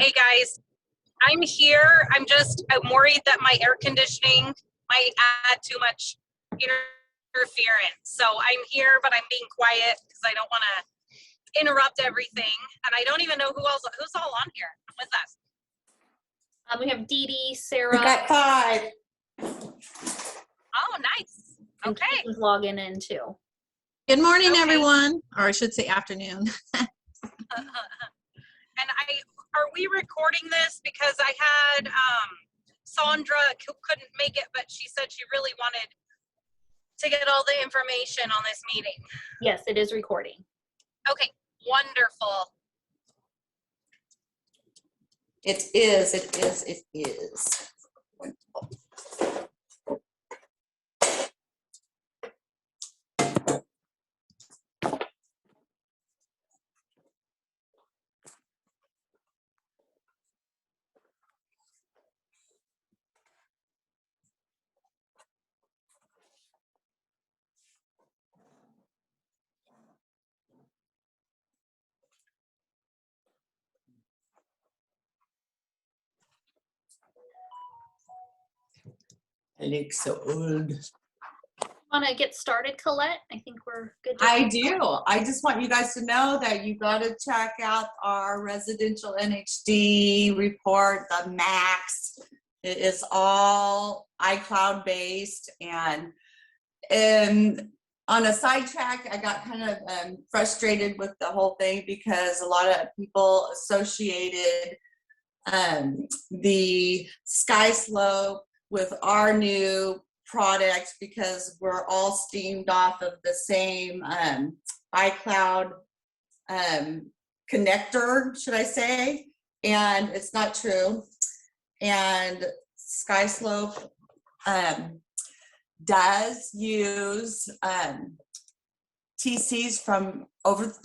Hey guys, I'm here. I'm worried that my air conditioning might add too much interference. So I'm here, but I'm being quiet because I don't want to interrupt everything. And I don't even know who's all on here with us. We have Dee Dee, Sarah. We got 5. Oh, nice. Okay. Logging in too. Good morning, everyone, or I should say afternoon. And are we recording this? Because I had Sandra couldn't make it, but she said she really wanted to get all the information on this meeting. Yes, it is recording. Okay, wonderful. It is. I look so old. Want to get started, Colette? I think we're good. I do. I just want you guys to know that you got to check out our residential NHD report, the Max. It is all iCloud based, and on a sidetrack, I got kind of frustrated with the whole thing because a lot of people associated the Sky Slope with our new product because we're all steamed off of the same iCloud connector, should I say, and it's not true. And Sky Slope does use TCs from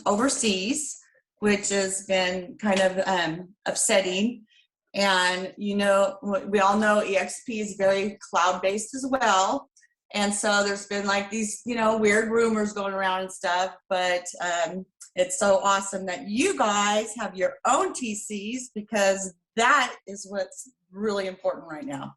overseas, which has been kind of upsetting. And, you know, we all know EXP is very cloud-based as well. And so there's been like these, you know, weird rumors going around and stuff, but it's so awesome that you guys have your own TCs because that is what's really important right now.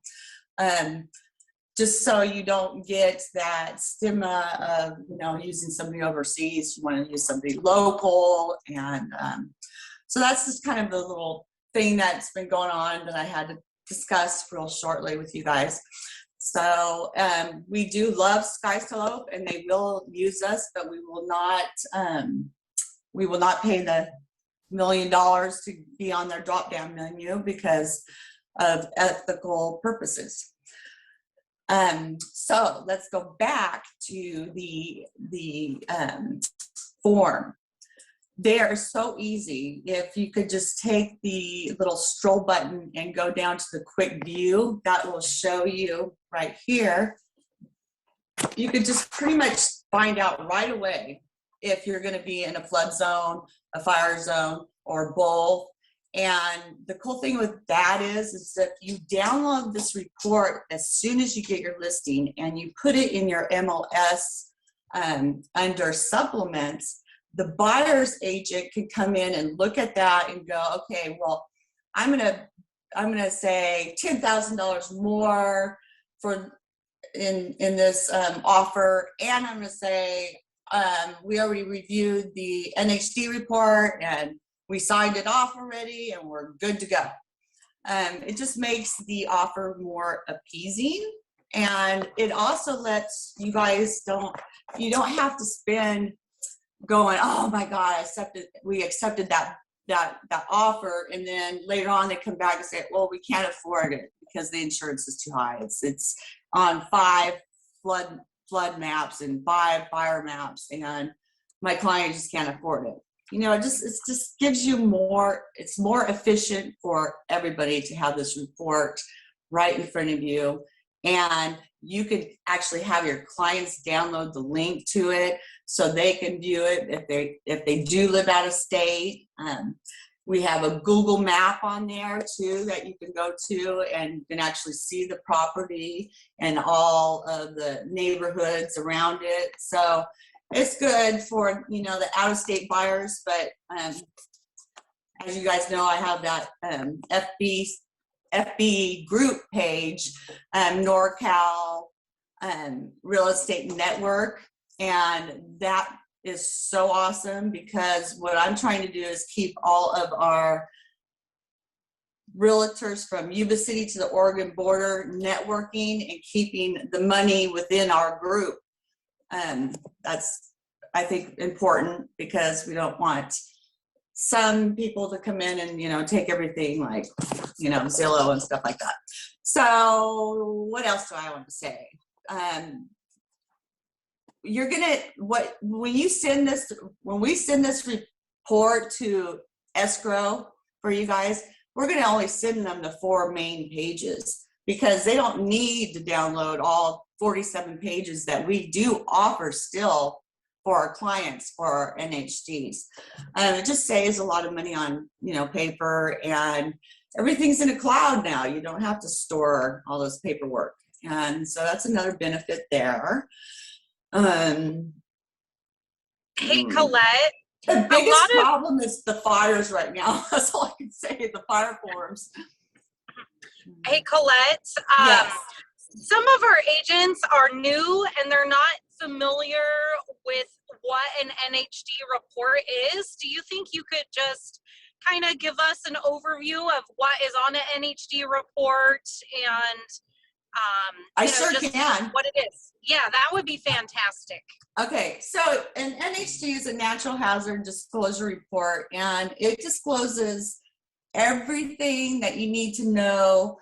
Just so you don't get that stigma of, you know, using somebody overseas, you want to use somebody local. And so that's just kind of the little thing that's been going on that I had to discuss real shortly with you guys. So we do love Sky Slope and they will use us, but we will not pay the $1 million to be on their drop-down menu because of ethical purposes. So let's go back to the form. They are so easy. If you could just take the little stroll button and go down to the quick view, that will show you right here. You could just pretty much find out right away if you're going to be in a flood zone, a fire zone, or both. And the cool thing with that is that you download this report as soon as you get your listing and you put it in your MLS under supplements, the buyer's agent can come in and look at that and go, okay, well, I'm gonna say $10,000 more for in this offer, and I'm gonna say we already reviewed the NHD report and we signed it off already and we're good to go. It just makes the offer more appeasing, and it also lets you guys you don't have to spend going, oh my God, we accepted that offer, and then later on they come back and say, well, we can't afford it because the insurance is too high. It's on 5 flood maps and 5 fire maps, and my client just can't afford it. You know, it just gives you more. It's more efficient for everybody to have this report right in front of you, and you could actually have your clients download the link to it so they can view it if they do live out of state. We have a Google map on there too that you can go to, and you can actually see the property and all of the neighborhoods around it. So it's good for, you know, the out-of-state buyers, but as you guys know, I have that FB group page, NorCal Real Estate Network, and that is so awesome because what I'm trying to do is keep all of our realtors from Yuba City to the Oregon border networking and keeping the money within our group. That's, I think, important because we don't want some people to come in and, you know, take everything like, you know, Zillow and stuff like that. So what else do I want to say? You're gonna, when we send this report to escrow for you guys, we're gonna only send them the 4 main pages because they don't need to download all 47 pages that we do offer still for our clients, for our NHDs. It just saves a lot of money on, you know, paper, and everything's in a cloud now. You don't have to store all this paperwork. And so that's another benefit there. Hey, Colette. The biggest problem is the fires right now. That's all I can say, the fire forms. Hey, Colette. Yes. Some of our agents are new and they're not familiar with what an NHD report is. Do you think you could just kind of give us an overview of what is on an NHD report and I sure can. What it is? Yeah, that would be fantastic. Okay, so an NHD is a natural hazard disclosure report, and it discloses everything that you need to know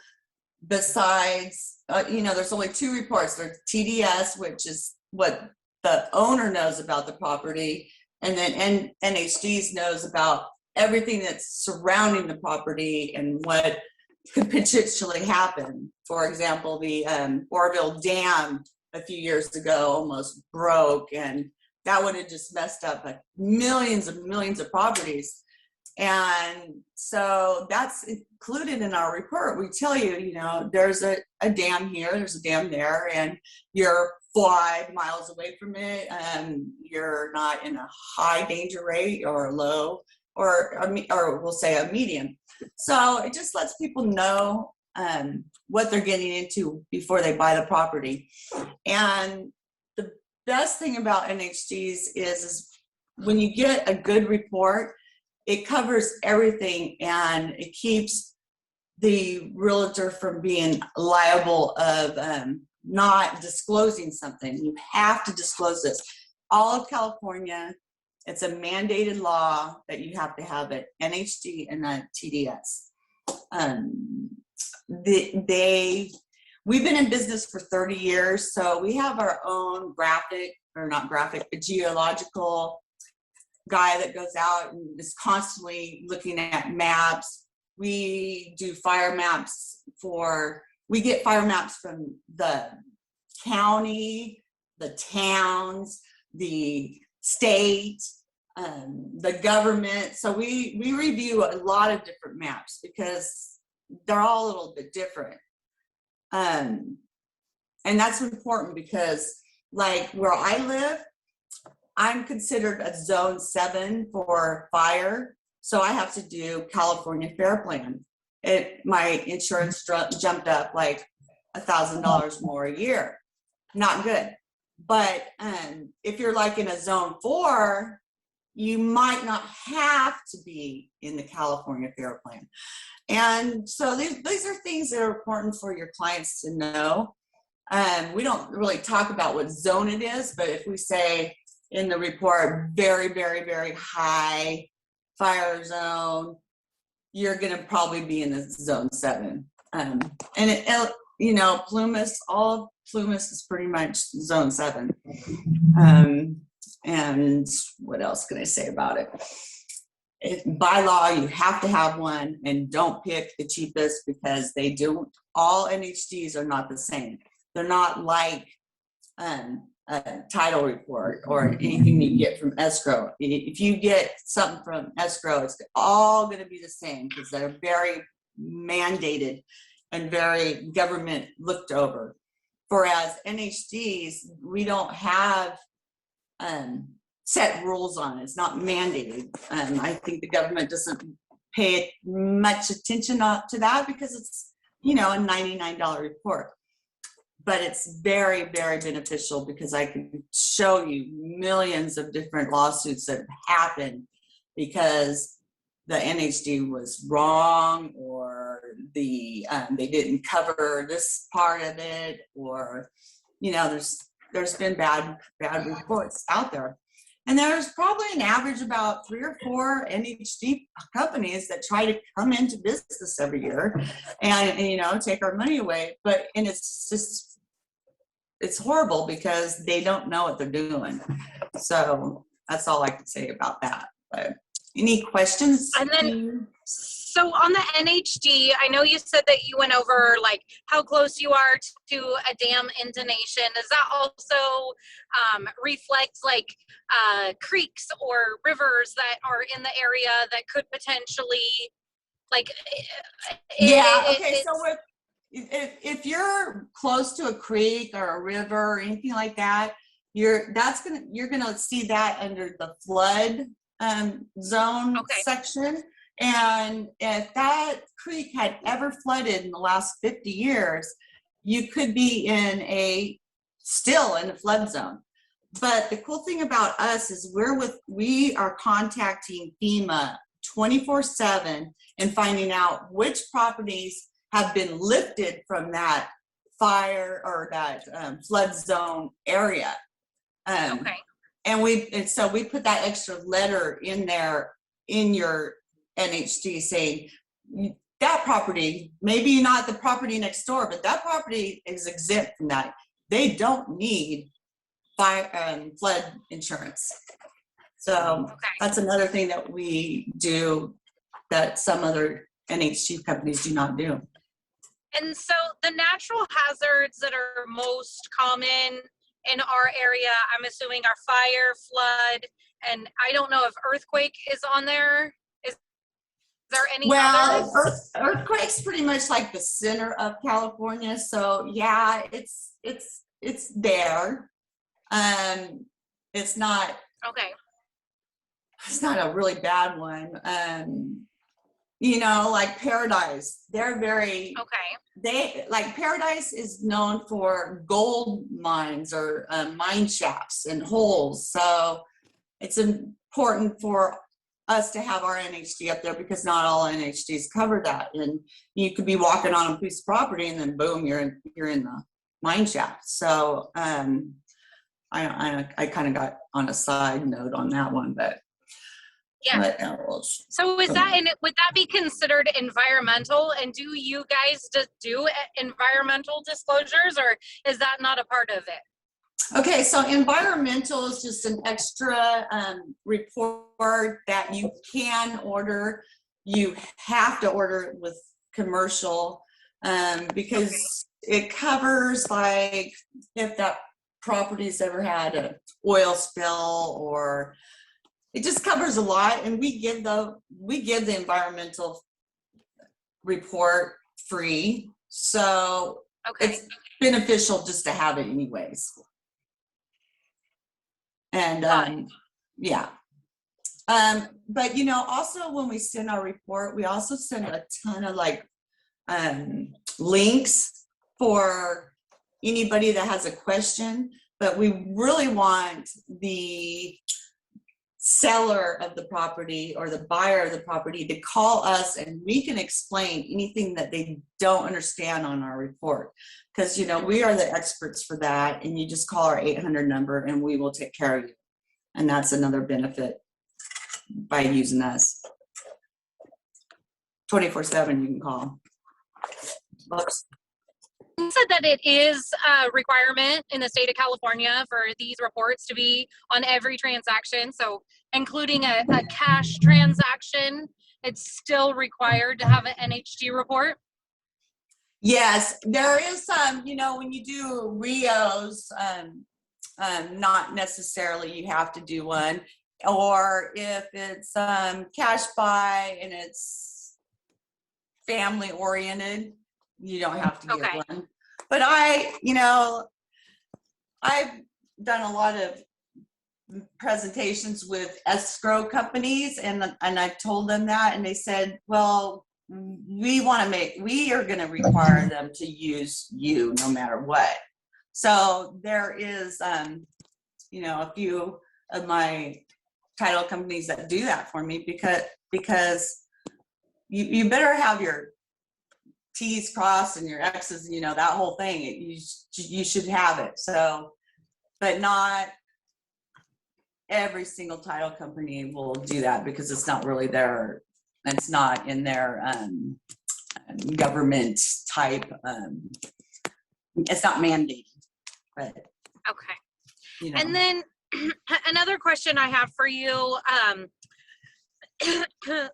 besides, you know, there's only 2 reports. There's TDS, which is what the owner knows about the property, and then NHDs knows about everything that's surrounding the property and what could potentially happen. For example, the Oroville Dam a few years ago almost broke, and that would have just messed up like millions of properties. And so that's included in our report. We tell you, you know, there's a dam here, there's a dam there, and you're 5 miles away from it, and you're not in a high danger rate or a low, or we'll say a medium. So it just lets people know what they're getting into before they buy the property. And the best thing about NHDs is when you get a good report, it covers everything and it keeps the realtor from being liable of not disclosing something. You have to disclose this. All of California, it's a mandated law that you have to have an NHD and a TDS. We've been in business for 30 years, so we have our own geological guy that goes out and is constantly looking at maps. We do fire maps we get fire maps from the county, the towns, the state, the government. So we review a lot of different maps because they're all a little bit different. And that's important because, like where I live, I'm considered a zone 7 for fire. So I have to do California Fair Plan. My insurance jumped up like $1,000 more a year. Not good. But if you're like in a zone 4, you might not have to be in the California Fair Plan. And so these are things that are important for your clients to know. We don't really talk about what zone it is, but if we say in the report, very, very, very high fire zone, you're going to probably be in the zone 7. And you know, all of Plumas is pretty much zone 7. And what else can I say about it? By law, you have to have one, and don't pick the cheapest because all NHDs are not the same. They're not like a title report or anything you get from escrow. If you get something from escrow, it's all going to be the same because they're very mandated and very government looked over. Whereas NHDs, we don't have set rules on it. It's not mandated. I think the government doesn't pay much attention to that because it's, you know, a $99 report. But it's very, very beneficial because I can show you millions of different lawsuits that happened because the NHD was wrong, or they didn't cover this part of it, or, you know, there's been bad reports out there. And there's probably an average about 3 or 4 NHD companies that try to come into business every year and you know, take our money away. And it's horrible because they don't know what they're doing. So that's all I can say about that. But any questions? And then, so on the NHD, I know you said that you went over like how close you are to a dam intonation. Does that also reflect like creeks or rivers that are in the area that could potentially like? So if you're close to a creek or a river or anything like that, you're gonna see that under the flood zone section. And if that creek had ever flooded in the last 50 years, you could be still in a flood zone. But the cool thing about us is we are contacting FEMA 24/7 and finding out which properties have been lifted from that fire or that flood zone area. And so we put that extra letter in there in your NHD saying that property, maybe not the property next door, but that property is exempt from that. They don't need flood insurance. So that's another thing that we do that some other NHD companies do not do. And so the natural hazards that are most common in our area, I'm assuming, are fire, flood, and I don't know if earthquake is on there. Is there any others? Earthquake's pretty much like the center of California. So yeah, it's there. It's not a really bad one. You know, like Paradise, they're very Paradise is known for gold mines or mine shafts and holes. So it's important for us to have our NHD up there because not all NHDs cover that. And you could be walking on a piece of property and then boom, you're in the mine shaft. So I kind of got on a side note on that one, but what else? So would that be considered environmental? And do you guys do environmental disclosures, or is that not a part of it? Okay, so environmental is just an extra report that you can order. You have to order it with commercial because it covers like if that property's ever had an oil spill, or it just covers a lot. And we give the environmental report free, so it's beneficial just to have it anyways. And but you know, also when we send our report, we also send a ton of like links for anybody that has a question. But we really want the seller of the property or the buyer of the property to call us, and we can explain anything that they don't understand on our report, because you know we are the experts for that. And you just call our 800 number and we will take care of you. And that's another benefit by using us. 24/7 you can call. Oops. You said that it is a requirement in the state of California for these reports to be on every transaction. So including a cash transaction, it's still required to have an NHD report? Yes, there is some, you know, when you do RIOs, not necessarily you have to do one. Or if it's cash buy and it's family oriented, you don't have to get one. But I've done a lot of presentations with escrow companies, and I've told them that, and they said, well, we are going to require them to use you no matter what. So there is, a few of my title companies that do that for me, because you better have your T's crossed and your X's, that whole thing. You should have it. So, but not every single title company will do that, because it's not really it's not in their government type. It's not mandated, but Okay. And then another question I have for you,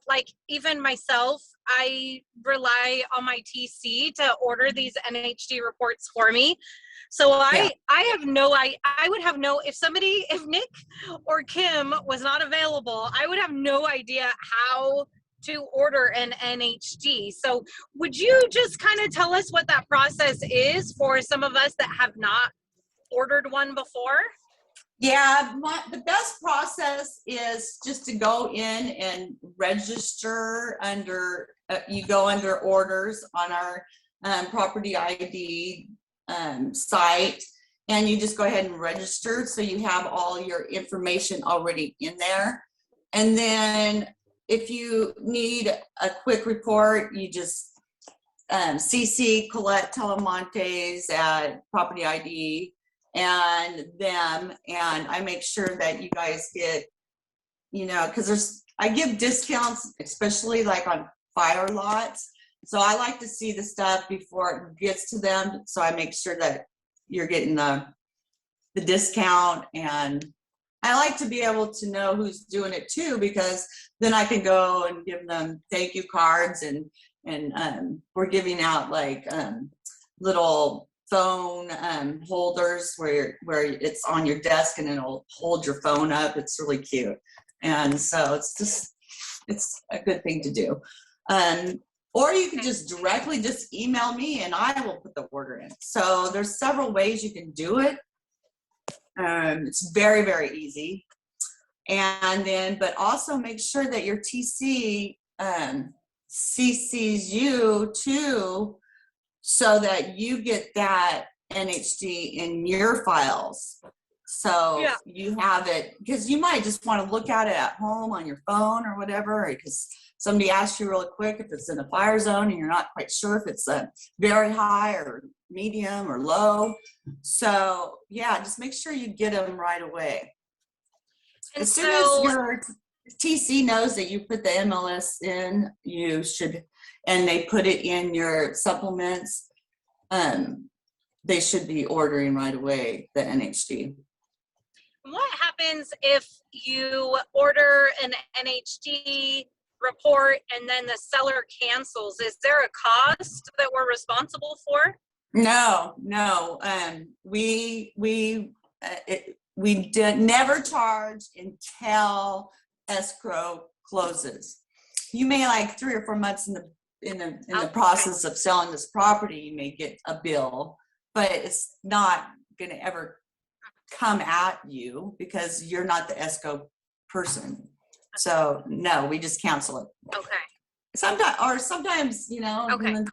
like even myself, I rely on my TC to order these NHD reports for me. So I would have if Nick or Kim was not available, I would have no idea how to order an NHD. So would you just kind of tell us what that process is for some of us that have not ordered one before? Yeah, the best process is just to go in and register under, you go under orders on our property ID site, and you just go ahead and register, so you have all your information already in there. And then if you need a quick report, you just CC Colette Talamantes at Property ID and them, and I make sure that you guys get, because I give discounts, especially like on fire lots. So I like to see the stuff before it gets to them, so I make sure that you're getting the discount. And I like to be able to know who's doing it too, because then I can go and give them thank you cards, and we're giving out like little phone holders where it's on your desk and it'll hold your phone up. It's really cute, and so it's a good thing to do. Or you can just directly just email me and I will put the order in. So there's several ways you can do it. It's very, very easy. And then, but also make sure that your TC CCs you too, so that you get that NHD in your files. So you have it, because you might just want to look at it at home on your phone or whatever, because somebody asks you really quick if it's in a fire zone and you're not quite sure if it's a very high or medium or low. So yeah, just make sure you get them right away. And as soon as your TC knows that you put the MLS in, you should, and they put it in your supplements, they should be ordering right away the NHD. What happens if you order an NHD report and then the seller cancels? Is there a cost that we're responsible for? No. We never charge until escrow closes. You may, like 3 or 4 months in the process of selling this property, you may get a bill, but it's not going to ever come at you because you're not the escrow person. So no, we just cancel it. Okay. Sometimes,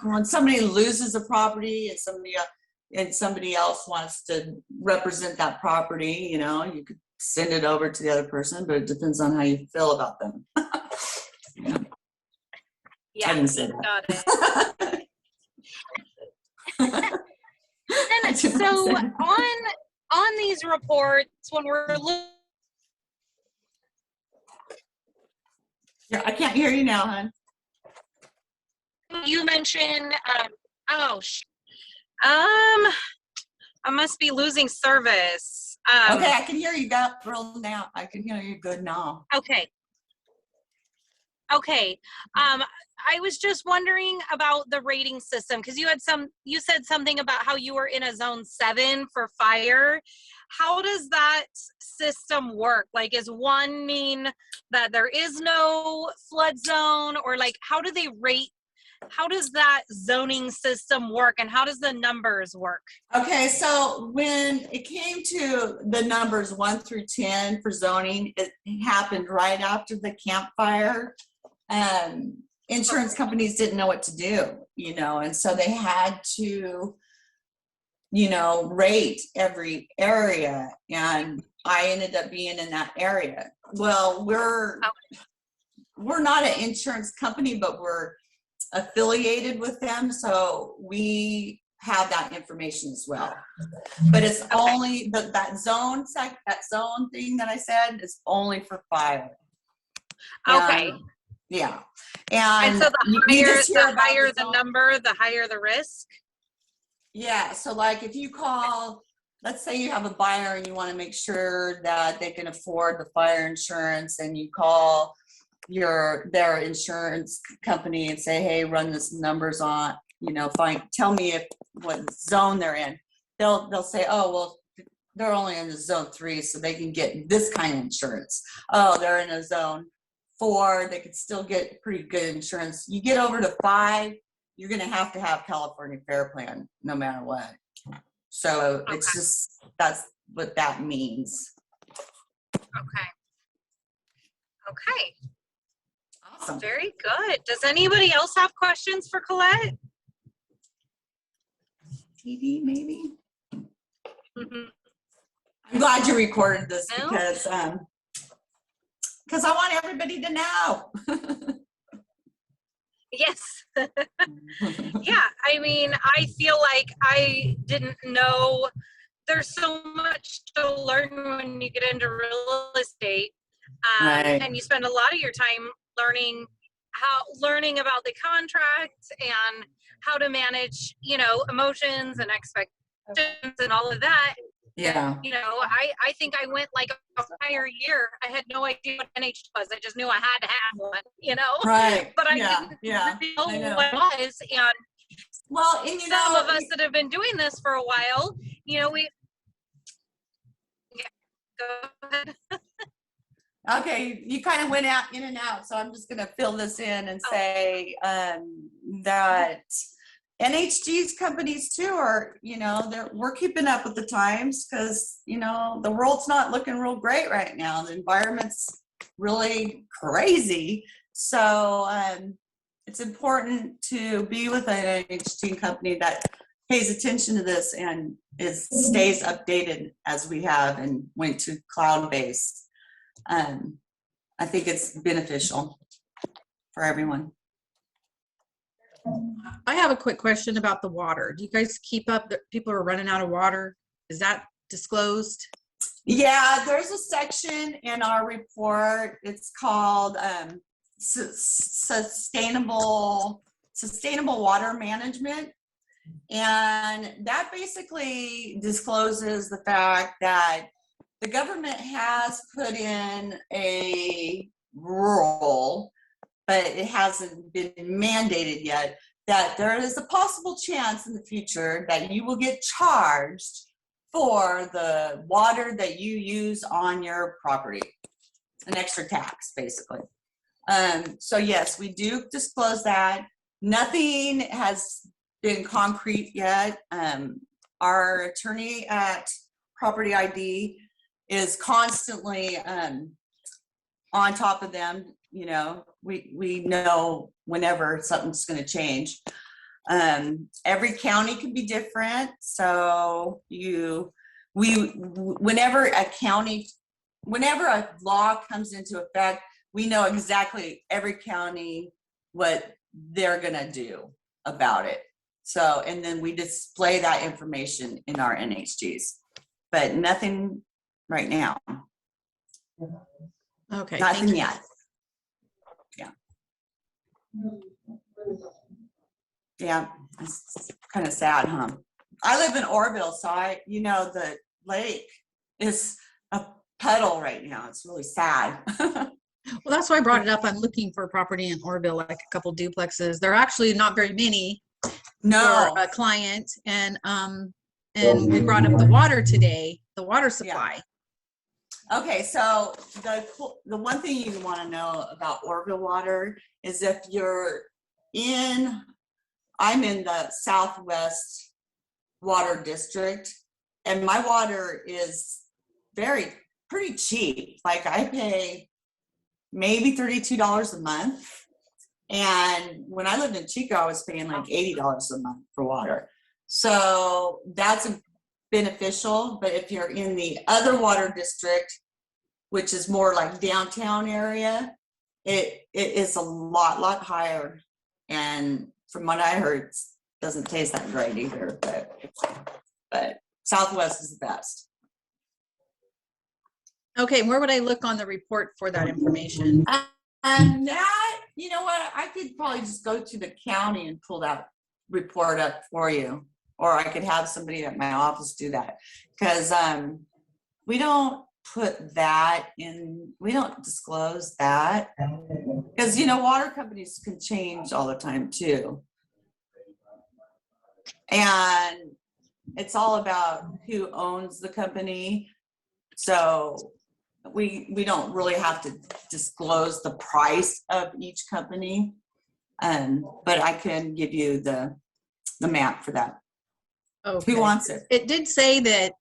when somebody loses a property and somebody else wants to represent that property, you could send it over to the other person, but it depends on how you feel about them. Yeah, I didn't say that. got it. And so on these reports, when we're looking, Yeah, I can't hear you now, hon. you mentioned, I must be losing service. Okay, I can hear you girl now. I can hear you good now. Okay. I was just wondering about the rating system, because you said something about how you were in a zone 7 for fire. How does that system work? Like, is 1 mean that there is no flood zone, or like how do they rate how does that zoning system work and how does the numbers work? Okay, so when it came to the numbers 1 through 10 for zoning, it happened right after the campfire. Insurance companies didn't know what to do, and so they had to, rate every area, and I ended up being in that area. Well, we're not an insurance company, but we're affiliated with them, so we have that information as well. But it's only that zone thing that I said is only for fire. Okay. Yeah. And so the higher the number, the higher the risk? Yeah, so like if you call, let's say you have a buyer and you want to make sure that they can afford the fire insurance, and you call their insurance company and say, hey, run this numbers on, tell me what zone they're in. They'll say, oh, well, they're only in the zone 3, so they can get this kind of insurance. Oh, they're in a zone 4, they could still get pretty good insurance. You get over to 5, you're going to have California Fair Plan no matter what. So it's just, that's what that means. Okay. Awesome. Very good. Does anybody else have questions for Colette? TV, maybe? Mm-hmm. I'm glad you recorded this No? because I want everybody to know. Yes. Yeah, I mean, I feel like I didn't know. There's so much to learn when you get into real estate, Right. and you spend a lot of your time learning about the contract and how to manage, emotions and expectations and all of that. Yeah. I think I went like a entire year. I had no idea what NH was. I just knew I had to have one, Right. But I Yeah. didn't know what it was. And well, and some of us that have been doing this for a while, go ahead. Okay, you kind of went in and out, so I'm just going to fill this in and say that NHG's companies too are, we're keeping up with the times because, the world's not looking real great right now. The environment's really crazy. So it's important to be with an NHG company that pays attention to this and stays updated as we have and went to cloud-based. I think it's beneficial for everyone. I have a quick question about the water. Do you guys keep up that people are running out of water? Is that disclosed? Yeah, there's a section in our report. It's called sustainable water management. And that basically discloses the fact that the government has put in a rule, but it hasn't been mandated yet, that there is a possible chance in the future that you will get charged for the water that you use on your property, an extra tax, basically. So yes, we do disclose that. Nothing has been concrete yet. Our attorney at Property ID is constantly on top of them. We know whenever something's going to change. Every county can be different, so whenever a law comes into effect, we know exactly every county what they're going to do about it. So, and then we display that information in our NHGs, but nothing right now. Okay. Nothing yet. Yeah. Yeah, it's kind of sad, huh? I live in Orville, so the lake is a puddle right now. It's really sad. Well, that's why I brought it up. I'm looking for property in Orville, like a couple duplexes. There are actually not very many No. for a client. And we brought up the water today, the water supply. Yeah. Okay, so the one thing you want to know about Orville water is if you're I'm in the Southwest Water District, and my water is pretty cheap. Like I pay maybe $32 a month. And when I lived in Chico, I was paying like $80 a month for water. So that's beneficial. But if you're in the other water district, which is more like downtown area, it is a lot higher. And from what I heard, it doesn't taste that great either. But Southwest is the best. Okay, where would I look on the report for that information? And that, you know what, I could probably just go to the county and pull that report up for you. Or I could have somebody at my office do that. Because we don't put that in, we don't disclose that. Because, you know, water companies can change all the time too. And it's all about who owns the company. So we don't really have to disclose the price of each company. But I can give you the map for that. Okay. Who wants it? It did say that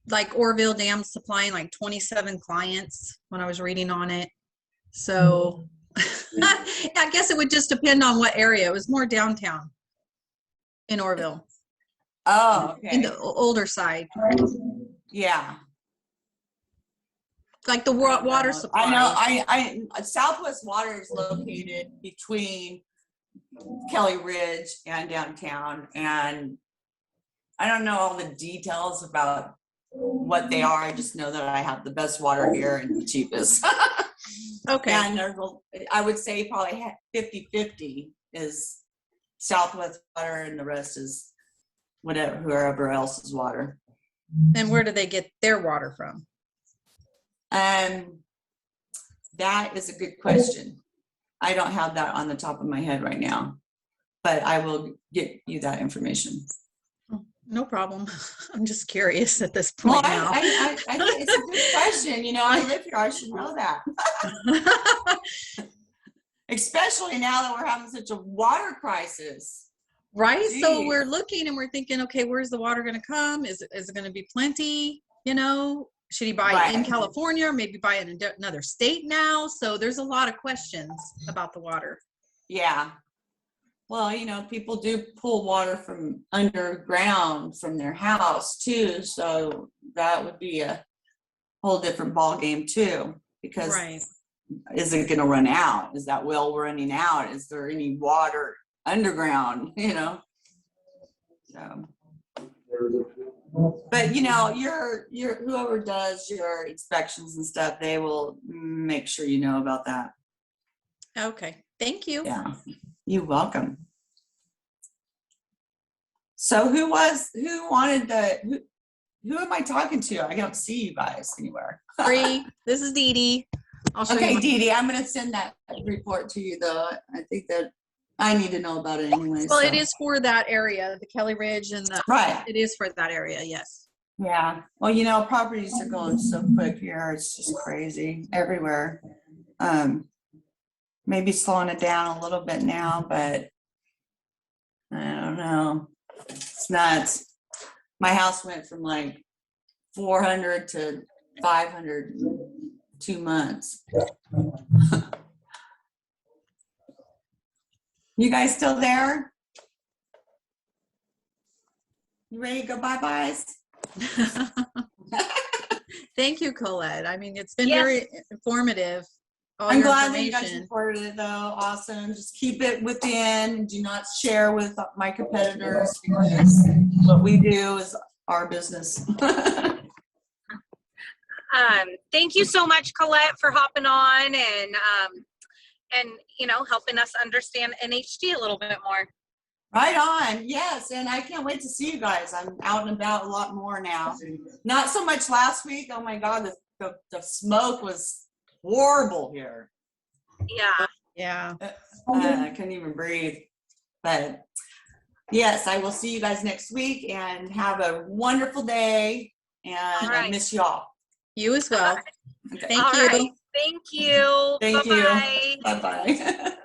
like Orville Dam's supplying like 27 clients when I was reading on it. So I guess it would just depend on what area. It was more downtown in Orville. Oh, okay. In the older side. Yeah. Like the water supply. I know. Southwest Water is located between Kelly Ridge and downtown, and I don't know all the details about what they are. I just know that I have the best water here and the cheapest. Okay. And I would say probably 50-50 is Southwest Water, and the rest is whoever else's water. And where do they get their water from? That is a good question. I don't have that on the top of my head right now, but I will get you that information. No problem. I'm just curious at this point now. I think it's a good question. You know, I live here. I should know that. Especially now that we're having such a water crisis. Right. Jeez. So we're looking and we're thinking, okay, where's the water going to come? Is it going to be plenty? You know, should he buy it in California or maybe buy it in another state now? So there's a lot of questions about the water. Yeah. Well, you know, people do pull water from underground from their house too. So that would be a whole different ball game too, because is it going to run out? Is that well running out? Is there any water underground, you know? So, but you know, your whoever does your inspections and stuff, they will make sure you know about that. Okay. Thank you. Yeah. You're welcome. So who am I talking to? I don't see you guys anywhere. Free. This is Dee Dee. I'll show Okay, you. Dee Dee, I'm going to send that report to you though. I think that I need to know about it anyway. Well, so. it is for that area, the Kelly Ridge and the, it is for that area. Yes. Yeah. Well, you know, properties are going so quick here. It's just crazy everywhere. Maybe slowing it down a little bit now, but I don't know. It's nuts. My house went from like 400 to 500 in 2 months. You guys still there? You ready to go bye-byes? Thank you, Colette. I mean, it's been very informative. I'm glad that you guys reported it though. Awesome. Just keep it within. Do not share with my competitors, because what we do is our business. Thank you so much, Colette, for hopping on and you know, helping us understand NHD a little bit more. Right on. Yes. And I can't wait to see you guys. I'm out and about a lot more now. Not so much last week. Oh my God, the smoke was horrible here. Yeah. Yeah. I couldn't even breathe. But yes, I will see you guys next week, and have a wonderful day. And I miss y'all. You as well. Okay. Thank you. Right. Thank you. Thank Bye-bye. you. Bye-bye.